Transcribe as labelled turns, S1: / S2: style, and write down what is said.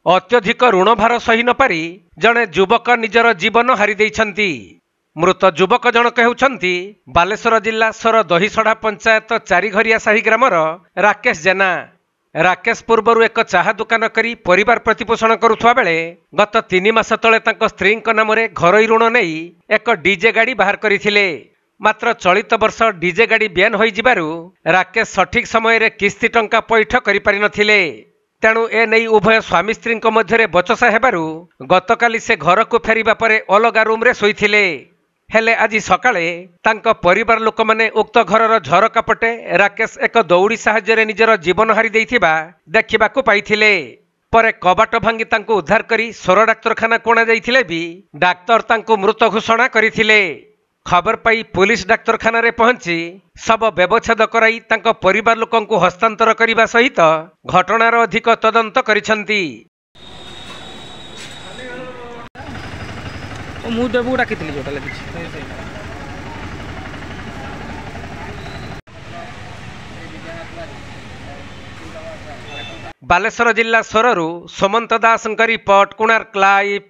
S1: अत्यधिक ऋणभार सही न पारि जड़े युवक निजर जीवन हारी देइछन्ति। मृत युवक जनक हेउछन्ति बालेश्वर जिला सर दहीसढ़ा पंचायत चारिघरिया साही ग्रामर राकेश जेना। राकेश पूर्वर एक चाहा दुकान करी परिवार प्रतिपोषण करुवा बेले गत 3 मास तले तांको स्त्री नाम घरोई ऋण नहीं एक डीजे गाड़ी बाहर करथिले। मात्र चलित वर्ष डीजे गाड़ी ब्यान होई जिबारु राकेश सठिक समय रे किस्ती टंका पैठ करि पारि नथिले। तेणु ए नहीं उभय स्वामी स्त्री मध्य बचसा हेबारु गतकाली से घर को फेरिबा परे अलगा रूम रे सोइथिले। हेले आज सकाळे तांको परिवार लोक माने उक्त घरर झरका पटे राकेश एक दौड़ी साहाय्य निजर जीवन हारी देइथिबा देखिबाकू पाइथिले। परे कबाट भांगी तांको उद्धार करी सोर डाक्तरखाना कोणा जाइथिले भी डाक्तर तांको मृत घोषणा करिथिले। खबर पाई पुलिस डाक्तरखाना रे पहुंची सब व्यवच्छेद कराई तांको परिवार लोकंकु हस्तांतर करिबा सहित घटनार अधिक तदंत करिसंती। बालेश्वर जिला सोररू सुमंत दास रिपोर्ट, कोणार्क लाइव।